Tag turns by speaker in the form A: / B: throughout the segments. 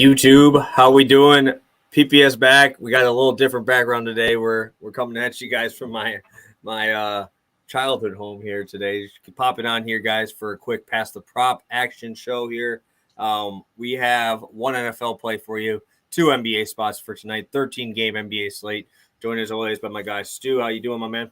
A: YouTube, how we doing? PPS back. We got a little different background today. We're coming at you guys from my childhood home here today. Just popping on here, guys, for a quick pass the prop action show here. We have one NFL play for you, two NBA spots for tonight, 13 game NBA slate. Joined as always by my guy Stu. How you doing, my man?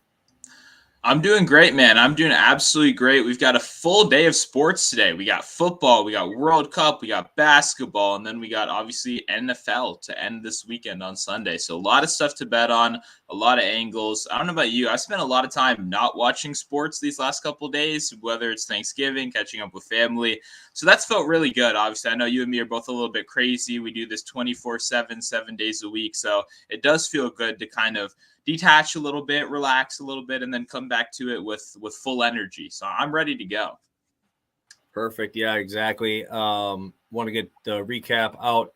B: I'm doing great, man. I'm doing absolutely great. We've got a full day of sports today. We got football, we got World Cup, we got basketball, and then we got obviously NFL to end this weekend on Sunday. So a lot of stuff to bet on, a lot of angles. I don't know about you. I spent a lot of time not watching sports these last couple of days, whether it's Thanksgiving, catching up with family. So that's felt really good. Obviously, I know you and me are both a little bit crazy. We do this 24/7, 7 days a week. So it does feel good to kind of detach a little bit, relax a little bit, and then come back to it with full energy. So I'm ready to go.
A: Perfect. Yeah, exactly. Want to get the recap out.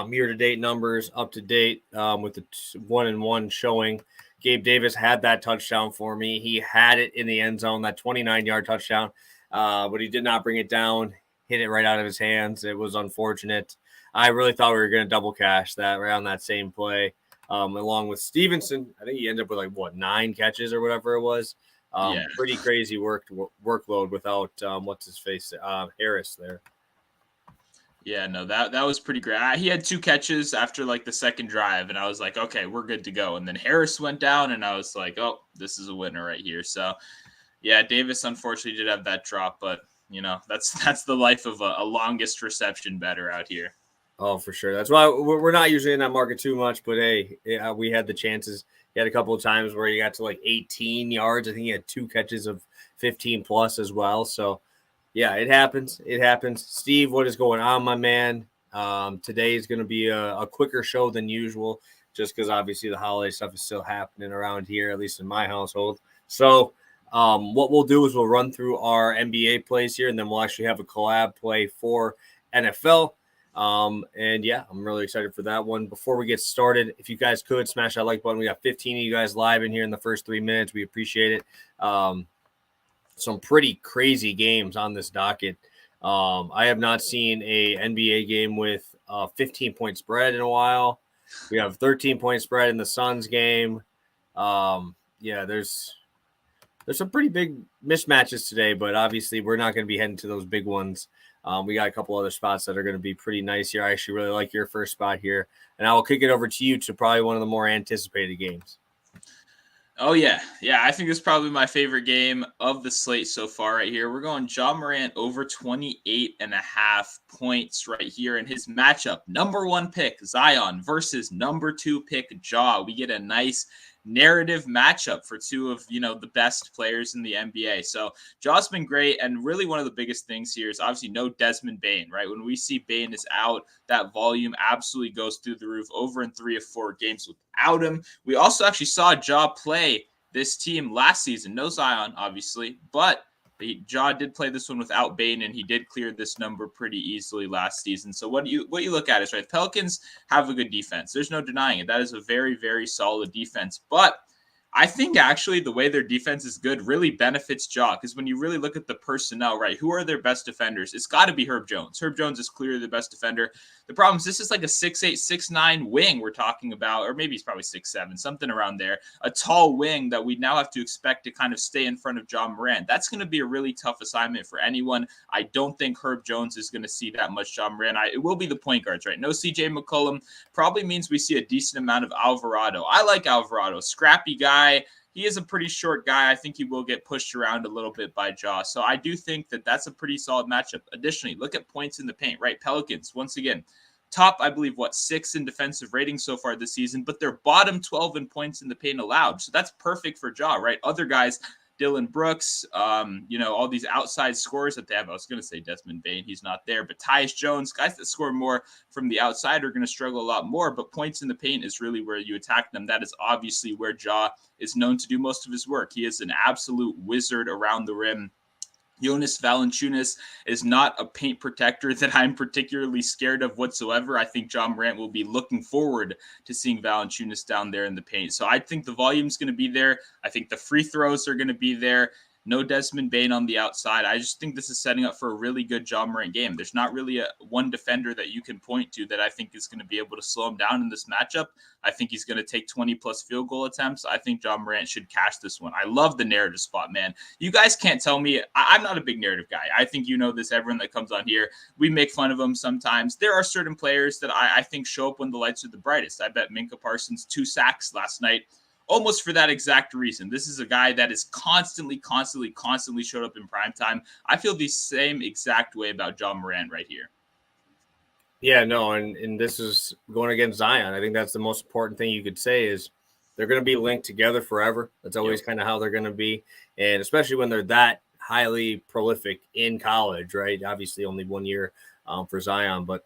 A: Year-to-date numbers up to date with the 1-1 showing. Gabe Davis had that touchdown for me. He had it in the end zone, that 29-yard touchdown, but he did not bring it down, hit it right out of his hands. It was unfortunate. I really thought we were going to double cash that around that same play. Along with Stevenson, I think he ended up with 9 catches or whatever it was.
B: Yeah.
A: Pretty crazy workload without what's his face Harris there.
B: Yeah, no, that was pretty great. He had 2 catches after like the second drive, and I was like, okay, we're good to go. And then Harris went down, and I was like, oh, this is a winner right here. So, yeah, Davis unfortunately did have that drop, but that's the life of a longest reception better out here.
A: Oh, for sure. That's why we're not usually in that market too much. But hey, we had the chances. He had a couple of times where he got to like 18 yards. I think he had 2 catches of 15 plus as well. So, yeah, it happens. It happens. Steve, what is going on, my man? Today is going to be a quicker show than usual, just because obviously the holiday stuff is still happening around here, at least in my household. So, what we'll do is we'll run through our NBA plays here, and then we'll actually have a collab play for NFL. And yeah, I'm really excited for that one. Before we get started, if you guys could smash that like button, we got 15 of you guys live in here in the first 3 minutes. We appreciate it. Some pretty crazy games on this docket. I have not seen a NBA game with a 15-point spread in a while. We have 13-point spread in the Suns game. Yeah, there's some pretty big mismatches today, but obviously we're not going to be heading to those big ones. We got a couple other spots that are going to be pretty nice here. I actually really like your first spot here, and I will kick it over to you to probably one of the more anticipated games.
B: Oh, yeah. Yeah, I think it's probably my favorite game of the slate so far right here. We're going Ja Morant over 28.5 points right here in his matchup. Number 1 pick, Zion, versus number 2 pick, Ja. We get a nice narrative matchup for 2 of, the best players in the NBA. So Ja's been great. And really one of the biggest things here is obviously no Desmond Bane, right? When we see Bane is out, that volume absolutely goes through the roof over in 3 of 4 games without him. We also actually saw Ja play this team last season. No Zion, obviously, but Ja did play this one without Bane, and he did clear this number pretty easily last season. So what you look at is, right, Pelicans have a good defense. There's no denying it. That is a very, very solid defense. But I think actually the way their defense is good really benefits Ja, because when you really look at the personnel, right, who are their best defenders? It's got to be Herb Jones. Herb Jones is clearly the best defender. The problem is this is like a 6'8", 6'9" wing we're talking about, or maybe he's probably 6'7", something around there. A tall wing that we now have to expect to kind of stay in front of Ja Morant. That's going to be a really tough assignment for anyone. I don't think Herb Jones is going to see that much Ja Morant. It will be the point guards, right? No CJ McCollum. Probably means we see a decent amount of Alvarado. I like Alvarado. Scrappy guy. He is a pretty short guy. I think he will get pushed around a little bit by Ja. So I do think that that's a pretty solid matchup. Additionally, look at points in the paint, right? Pelicans, once again, top, I believe, 6 in defensive rating so far this season, but they're bottom 12 in points in the paint allowed. So that's perfect for Ja, right? Other guys, Dylan Brooks, all these outside scorers that they have. I was going to say Desmond Bane. He's not there. But Tyus Jones, guys that score more from the outside are going to struggle a lot more. But points in the paint is really where you attack them. That is obviously where Ja is known to do most of his work. He is an absolute wizard around the rim. Jonas Valanciunas is not a paint protector that I'm particularly scared of whatsoever. I think Ja Morant will be looking forward to seeing Valanciunas down there in the paint. So I think the volume is going to be there. I think the free throws are going to be there. No Desmond Bane on the outside. I just think this is setting up for a really good Ja Morant game. There's not really one defender that you can point to that I think is going to be able to slow him down in this matchup. I think he's going to take 20-plus field goal attempts. I think Ja Morant should cash this one. I love the narrative spot, man. You guys can't tell me. I'm not a big narrative guy. I think you know this. Everyone that comes on here, we make fun of them sometimes. There are certain players that I think show up when the lights are the brightest. I bet Minka Parsons 2 sacks last night, almost for that exact reason. This is a guy that is constantly showed up in primetime. I feel the same exact way about Ja Morant right here.
A: Yeah, no, and this is going against Zion. I think that's the most important thing you could say is they're going to be linked together forever. That's always kind of how they're going to be. And especially when they're that highly prolific in college, right? Obviously only 1 year for Zion, but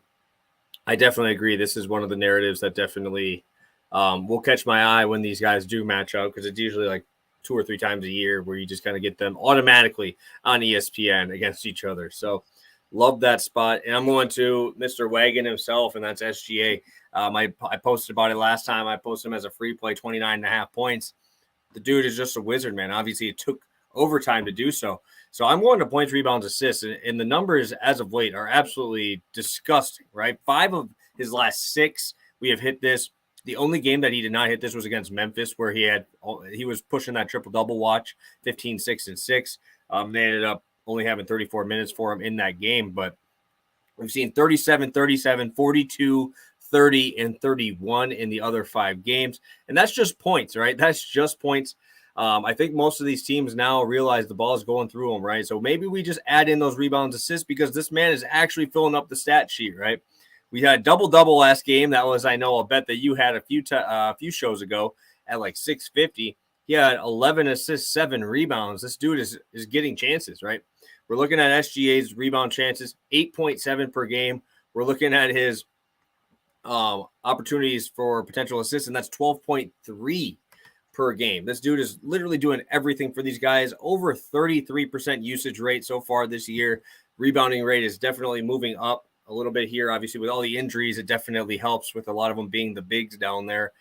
A: I definitely agree. This is one of the narratives that definitely will catch my eye when these guys do match up, because it's usually like 2 or 3 times a year where you just kind of get them automatically on ESPN against each other. So love that spot. And I'm going to Mr. Wagon himself, and that's SGA. I posted about it last time. I posted him as a free play, 29.5 points. The dude is just a wizard, man. Obviously, it took overtime to do so. So I'm going to points, rebounds, assists, and the numbers as of late are absolutely disgusting, right? 5 of his last 6, we have hit this. The only game that he did not hit this was against Memphis, where he was pushing that triple-double watch, 15, 6, and 6. They ended up only having 34 minutes for him in that game, but we've seen 37, 37, 42, 30, and 31 in the other 5 games. And that's just points, right? That's just points. I think most of these teams now realize the ball is going through them, right? So maybe we just add in those rebounds, assists, because this man is actually filling up the stat sheet, right? We had a double-double last game. That was, I know, a bet that you had a few shows ago at like 650. He had 11 assists, 7 rebounds. This dude is getting chances, right? We're looking at SGA's rebound chances, 8.7 per game. We're looking at his opportunities for potential assists, and that's 12.3 per game. This dude is literally doing everything for these guys. Over 33% usage rate so far this year. Rebounding rate is definitely moving up a little bit here. Obviously, with all the injuries, it definitely helps with a lot of them being the bigs down there.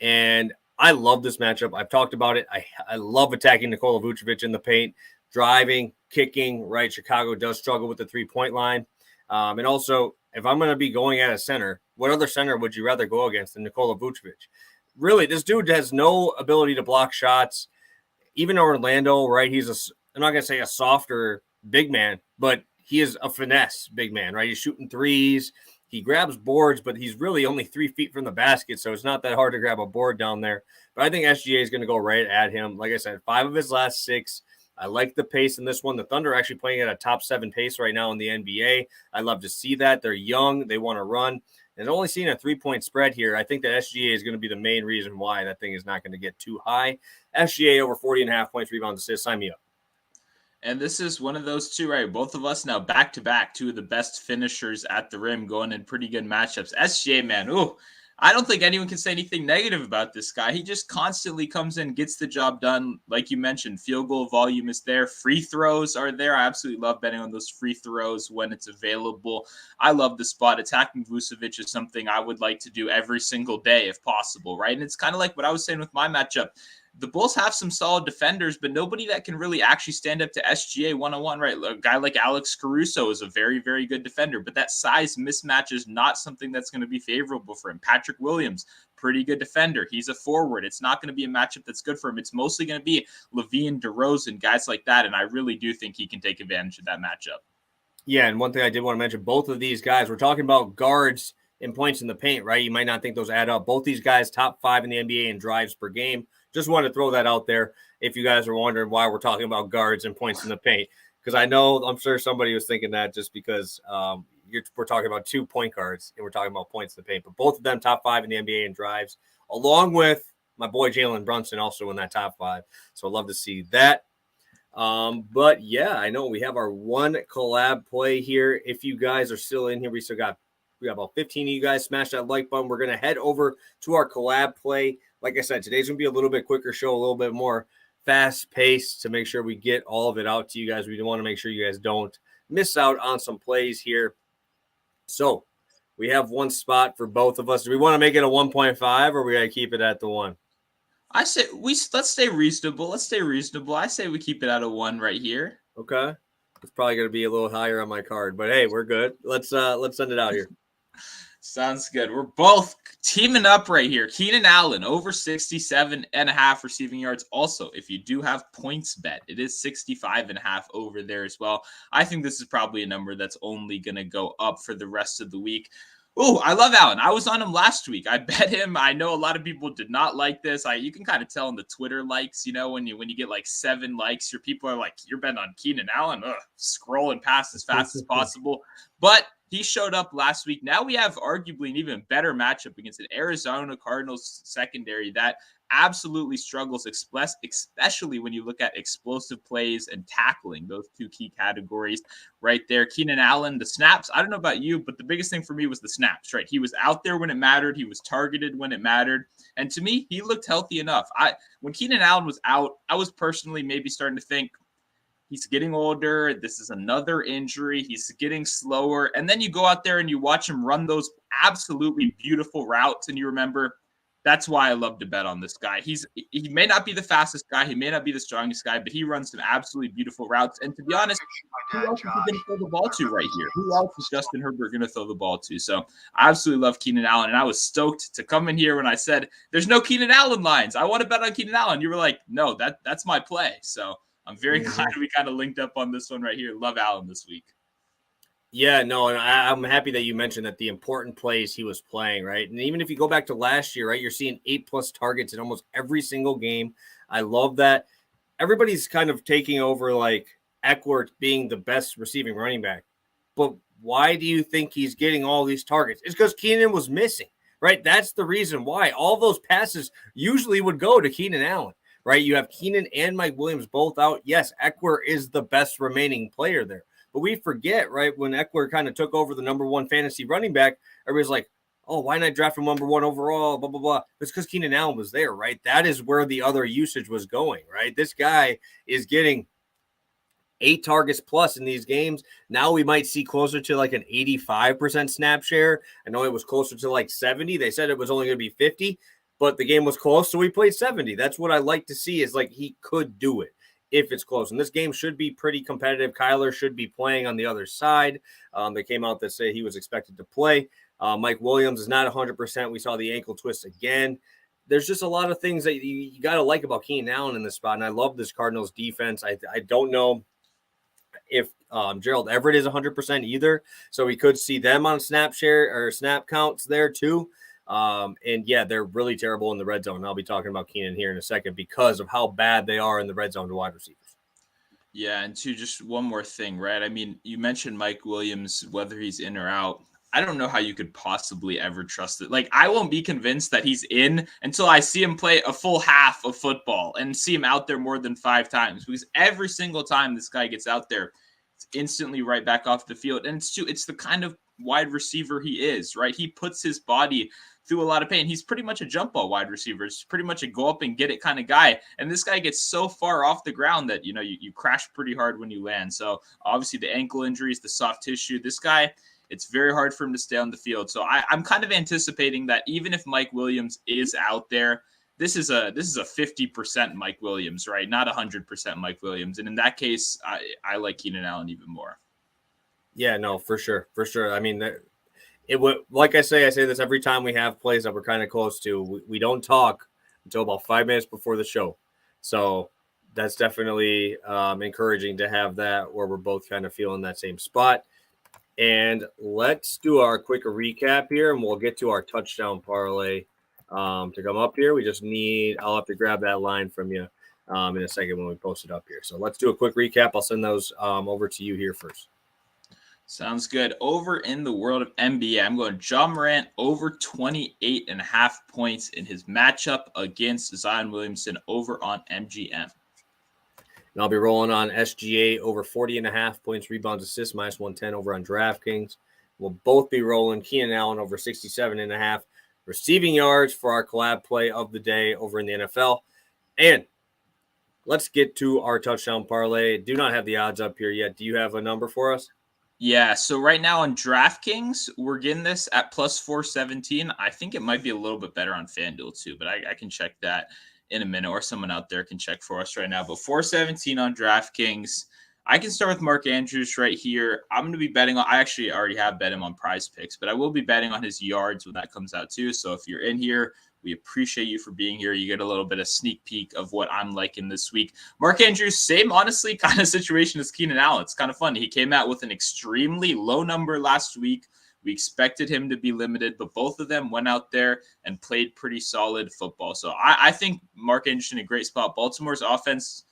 A: And I love this matchup. I've talked about it. I love attacking Nikola Vucevic in the paint, driving, kicking, right? Chicago does struggle with the 3-point line. And also, if I'm going to be going at a center, what other center would you rather go against than Nikola Vucevic? Really, this dude has no ability to block shots. Even Orlando, right? I'm not going to say a softer big man, but he is a finesse big man, right? He's shooting threes. He grabs boards, but he's really only 3 feet from the basket, so it's not that hard to grab a board down there. But I think SGA is going to go right at him. Like I said, 5 of his last 6. I like the pace in this one. The Thunder are actually playing at a top 7 pace right now in the NBA. I love to see that. They're young. They want to run. And only seeing a 3-point spread here, I think that SGA is going to be the main reason why that thing is not going to get too high. SGA over 40.5 points, rebounds, assists. Sign me up.
B: And this is one of those two, right? Both of us now back-to-back, 2 of the best finishers at the rim going in pretty good matchups. SGA, man, ooh, I don't think anyone can say anything negative about this guy. He just constantly comes in, gets the job done. Like you mentioned, field goal volume is there. Free throws are there. I absolutely love betting on those free throws when it's available. I love the spot. Attacking Vucevic is something I would like to do every single day if possible, right? And it's kind of like what I was saying with my matchup. The Bulls have some solid defenders, but nobody that can really actually stand up to SGA one-on-one, right? A guy like Alex Caruso is a very, very good defender, but that size mismatch is not something that's going to be favorable for him. Patrick Williams, pretty good defender. He's a forward. It's not going to be a matchup that's good for him. It's mostly going to be LaVine, DeRozan, guys like that, and I really do think he can take advantage of that matchup.
A: Yeah, and one thing I did want to mention, both of these guys, we're talking about guards and points in the paint, right? You might not think those add up. Both these guys, top 5 in the NBA in drives per game. Just wanted to throw that out there if you guys are wondering why we're talking about guards and points in the paint. Because I'm sure somebody was thinking that just because we're talking about 2 point guards and we're talking about points in the paint. But both of them top 5 in the NBA in drives, along with my boy Jalen Brunson also in that top 5. So I'd love to see that. But yeah, I know we have our one collab play here. If you guys are still in here, we got about 15 of you guys. Smash that like button. We're going to head over to our collab play. Like I said, today's going to be a little bit quicker show, a little bit more fast paced to make sure we get all of it out to you guys. We want to make sure you guys don't miss out on some plays here. So we have one spot for both of us. Do we want to make it a 1.5 or we got to keep it at the 1?
B: I say let's stay reasonable. Let's stay reasonable. I say we keep it at a 1 right here.
A: Okay. It's probably going to be a little higher on my card, but hey, we're good. Let's send it out here.
B: Sounds good. We're both teaming up right here. Keenan Allen over 67.5 receiving yards. Also, if you do have points bet, it is 65.5 over there as well. I think this is probably a number that's only going to go up for the rest of the week. Oh, I love Allen. I was on him last week. I bet him. I know a lot of people did not like this. You can kind of tell in the Twitter likes, when you get like 7 likes, your people are like, you're betting on Keenan Allen. Ugh, scrolling past as fast as possible. But he showed up last week. Now we have arguably an even better matchup against an Arizona Cardinals secondary that absolutely struggles, especially when you look at explosive plays and tackling, those 2 key categories right there. Keenan Allen, the snaps, I don't know about you, but the biggest thing for me was the snaps, right? He was out there when it mattered. He was targeted when it mattered. And to me, he looked healthy enough. When Keenan Allen was out, I was personally maybe starting to think, he's getting older. This is another injury. He's getting slower. And then you go out there and you watch him run those absolutely beautiful routes. And you remember, that's why I love to bet on this guy. He may not be the fastest guy. He may not be the strongest guy, but he runs some absolutely beautiful routes. And to be honest, who else is he going to throw the ball to right here? Who else is Justin Herbert going to throw the ball to? So I absolutely love Keenan Allen. And I was stoked to come in here when I said, there's no Keenan Allen lines. I want to bet on Keenan Allen. You were like, no, that's my play. So I'm very glad we kind of linked up on this one right here. Love Allen this week.
A: Yeah, no, and I'm happy that you mentioned that the important plays he was playing, right? And even if you go back to last year, right, you're seeing 8+ targets in almost every single game. I love that. Everybody's kind of taking over like Eckler being the best receiving running back. But why do you think he's getting all these targets? It's because Keenan was missing, right? That's the reason why. All those passes usually would go to Keenan Allen, right? You have Keenan and Mike Williams both out. Yes, Eckler is the best remaining player there. But we forget, right, when Eckler kind of took over the number 1 fantasy running back, everybody's like, oh, why not draft him number 1 overall, blah, blah, blah. It's because Keenan Allen was there, right? That is where the other usage was going, right? This guy is getting 8 targets plus in these games. Now we might see closer to like an 85% snap share. I know it was closer to like 70. They said it was only going to be 50, but the game was close, so we played 70. That's what I like to see is like he could do it if it's close. And this game should be pretty competitive. Kyler should be playing on the other side. They came out that say he was expected to play. Mike Williams is not 100%. We saw the ankle twist again. There's just a lot of things that you got to like about Keenan Allen in this spot. And I love this Cardinals defense. I don't know if Gerald Everett is 100% either. So we could see them on snap share or snap counts there too. And yeah, they're really terrible in the red zone. I'll be talking about Keenan here in a second because of how bad they are in the red zone to wide receivers.
B: Yeah, and just one more thing, right? I mean, you mentioned Mike Williams, whether he's in or out. I don't know how you could possibly ever trust it. Like, I won't be convinced that he's in until I see him play a full half of football and see him out there more than 5 times. Because every single time this guy gets out there, it's instantly right back off the field. And it's the kind of wide receiver he is, right? He puts his body through a lot of pain. He's pretty much a jump ball wide receiver. It's pretty much a go up and get it kind of guy. And this guy gets so far off the ground that, you crash pretty hard when you land. So obviously the ankle injuries, the soft tissue, this guy, it's very hard for him to stay on the field. So I'm kind of anticipating that even if Mike Williams is out there, this is a 50% Mike Williams, right? Not 100% Mike Williams. And in that case, I like Keenan Allen even more.
A: Yeah, no, for sure. For sure. I mean, it would, like I say this every time we have plays that we're kind of close to. We don't talk until about 5 minutes before the show. So that's definitely encouraging to have that where we're both kind of feeling that same spot. And let's do our quick recap here, and we'll get to our touchdown parlay to come up here. I'll have to grab that line from you in a second when we post it up here. So let's do a quick recap. I'll send those over to you here first.
B: Sounds good. Over in the world of NBA, I'm going Ja Morant over 28.5 points in his matchup against Zion Williamson over on MGM.
A: And I'll be rolling on SGA over 40.5 points, rebounds, assists, -110 over on DraftKings. We'll both be rolling Keenan Allen over 67.5 receiving yards for our collab play of the day over in the NFL. And let's get to our touchdown parlay. Do not have the odds up here yet. Do you have a number for us?
B: Yeah, so right now on DraftKings, we're getting this at plus 417. I think it might be a little bit better on FanDuel too, but I can check that. in a minute, or someone out there can check for us right now. But 417 on DraftKings. I can start with Mark Andrews right here. I'm going to be betting on, I actually already have bet him on Prize Picks, but I will be betting on his yards when that comes out too. So if you're in here, we appreciate you for being here. You get a little bit of sneak peek of what I'm liking this week. Mark Andrews, same honestly kind of situation as Keenan Allen. It's kind of funny. He came out with an extremely low number last week. We expected him to be limited, but both of them went out there and played pretty solid football. So I think Mark Andrews in a great spot. Baltimore's offense,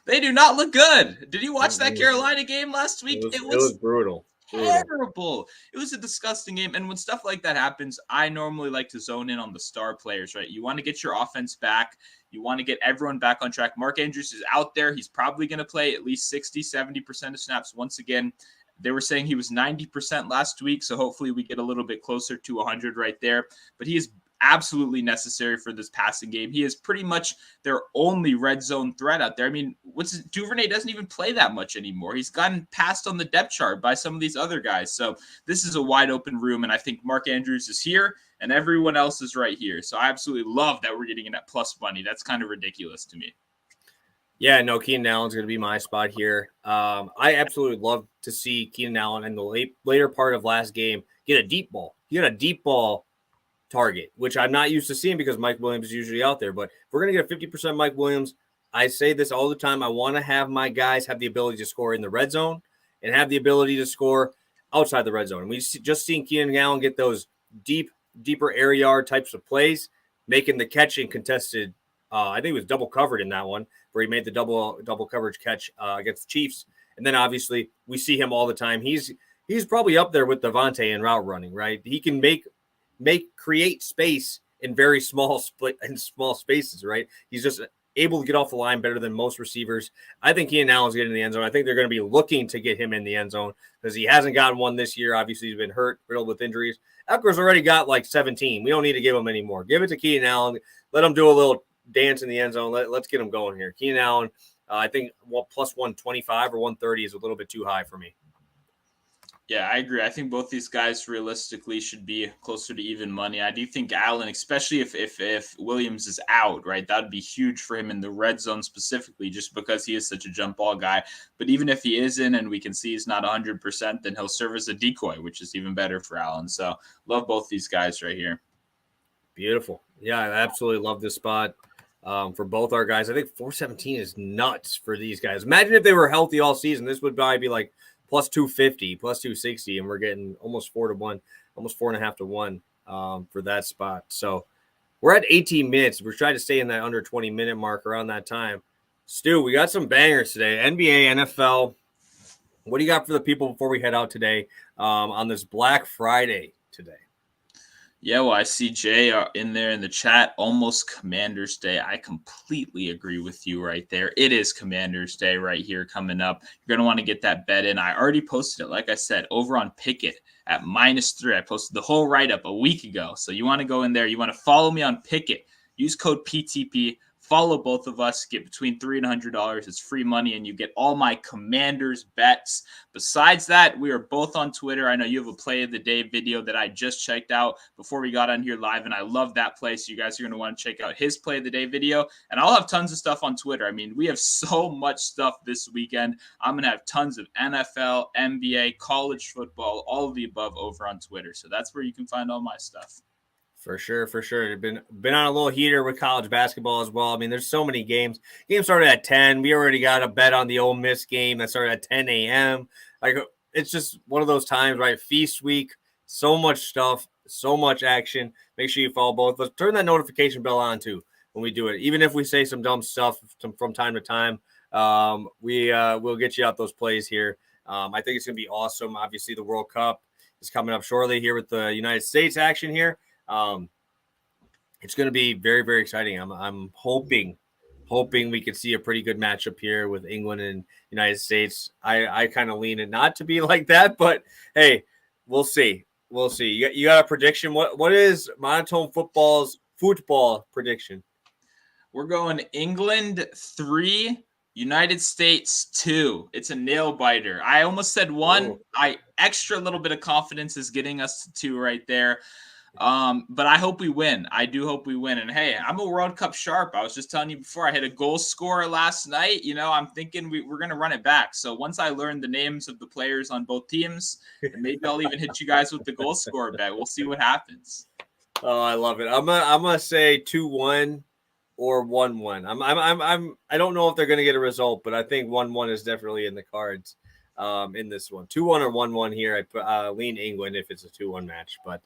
B: they do not look good. Did you watch that Carolina game last week?
A: It was brutal.
B: Terrible. It was a disgusting game. And when stuff like that happens, I normally like to zone in on the star players, right? You want to get your offense back. You want to get everyone back on track. Mark Andrews is out there. He's probably going to play at least 60, 70% of snaps. Once again, they were saying he was 90% last week. So hopefully we get a little bit closer to 100 right there. But he is absolutely necessary for this passing game. He is pretty much their only red zone threat out there. I mean, Duvernay doesn't even play that much anymore. He's gotten passed on the depth chart by some of these other guys. So this is a wide open room, and I think Mark Andrews is here and everyone else is right here. So I absolutely love that we're getting in at plus money. That's kind of ridiculous to me.
A: Yeah, no, Keenan Allen's going to be my spot here. I absolutely love to see Keenan Allen in the later part of last game get a deep ball. He got a deep ball target, which I'm not used to seeing because Mike Williams is usually out there. But if we're going to get a 50% Mike Williams, I say this all the time. I want to have my guys have the ability to score in the red zone and have the ability to score outside the red zone. And we just seen Keenan Allen get those deeper air yard types of plays, making the catch in contested. I think it was double covered in that one where he made the double coverage catch against the Chiefs. And then obviously we see him all the time. He's probably up there with Devontae in route running, right? He can create space in very small spaces, right? He's just able to get off the line better than most receivers. I think Keenan Allen's getting in the end zone. I think they're going to be looking to get him in the end zone because he hasn't gotten one this year. Obviously, he's been hurt, riddled with injuries. Eckler's already got like 17. We don't need to give him any more. Give it to Keenan Allen. Let him do a little dance in the end zone. Let's get him going here. Keenan Allen, I think plus 125 or 130 is a little bit too high for me.
B: Yeah, I agree. I think both these guys realistically should be closer to even money. I do think Allen, especially if Williams is out, right, that would be huge for him in the red zone specifically, just because he is such a jump ball guy. But even if he is in and we can see he's not 100%, then he'll serve as a decoy, which is even better for Allen. So love both these guys right here.
A: Beautiful. Yeah, I absolutely love this spot for both our guys. I think 417 is nuts for these guys. Imagine if they were healthy all season. This would probably be like plus 250, plus 260, and we're getting almost 4-1, almost 4.5 to 1 for that spot. So we're at 18 minutes. We're trying to stay in that under 20-minute mark around that time. Stu, we got some bangers today. NBA, NFL. What do you got for the people before we head out today on this Black Friday today?
B: Yeah, well, I see Jay in there in the chat. Almost Commander's Day. I completely agree with you right there. It is Commander's Day right here coming up. You're going to want to get that bet in. I already posted it, like I said, over on Pickett at -3. I posted the whole write-up a week ago. So you want to go in there. You want to follow me on Pickett. Use code PTP. Follow both of us. Get between $3 and $100. It's free money, and you get all my Commanders bets. Besides that, we are both on Twitter. I know you have a play of the day video that I just checked out before we got on here live, and I love that play. So you guys are going to want to check out his play of the day video. And I'll have tons of stuff on Twitter. I mean, we have so much stuff this weekend. I'm going to have tons of NFL, NBA, college football, all of the above over on Twitter. So that's where you can find all my stuff.
A: For sure. Been on a little heater with college basketball as well. I mean, there's so many games. Game started at 10. We already got a bet on the Ole Miss game that started at 10 a.m. Like, it's just one of those times, right? Feast week, so much stuff, so much action. Make sure you follow both. Let's turn that notification bell on too when we do it. Even if we say some dumb stuff from time to time, we'll get you out those plays here. I think it's going to be awesome. Obviously, the World Cup is coming up shortly here with the United States action here. It's going to be very, very exciting. I'm hoping we could see a pretty good matchup here with England and United States. I kind of lean it not to be like that, but hey, we'll see. You got a prediction? What is Monotone Football's football prediction?
B: We're going England 3, United States 2. It's a nail biter. I almost said 1. I extra little bit of confidence is getting us to 2 right there. But I hope we win. I do hope we win. And hey, I'm a World Cup sharp. I was just telling you before, I hit a goal scorer last night. I'm thinking we're going to run it back. So once I learn the names of the players on both teams, and maybe I'll even hit you guys with the goal scorer bet. We'll see what happens.
A: Oh, I love it. I'm gonna say 2-1 or 1-1. I don't know if they're gonna get a result, but I think 1-1 is definitely in the cards in this one. 2-1 or 1-1 here. I lean England if it's a 2-1 match. But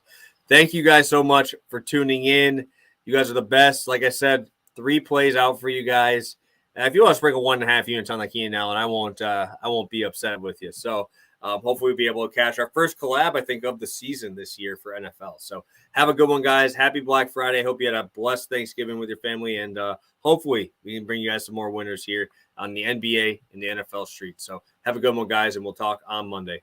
A: thank you guys so much for tuning in. You guys are the best. Like I said, 3 plays out for you guys. If you want to sprinkle 1.5 units on the Keenan Allen, I won't be upset with you. So hopefully we'll be able to catch our first collab, I think, of the season this year for NFL. So have a good one, guys. Happy Black Friday. Hope you had a blessed Thanksgiving with your family. And hopefully we can bring you guys some more winners here on the NBA and the NFL street. So have a good one, guys, and we'll talk on Monday.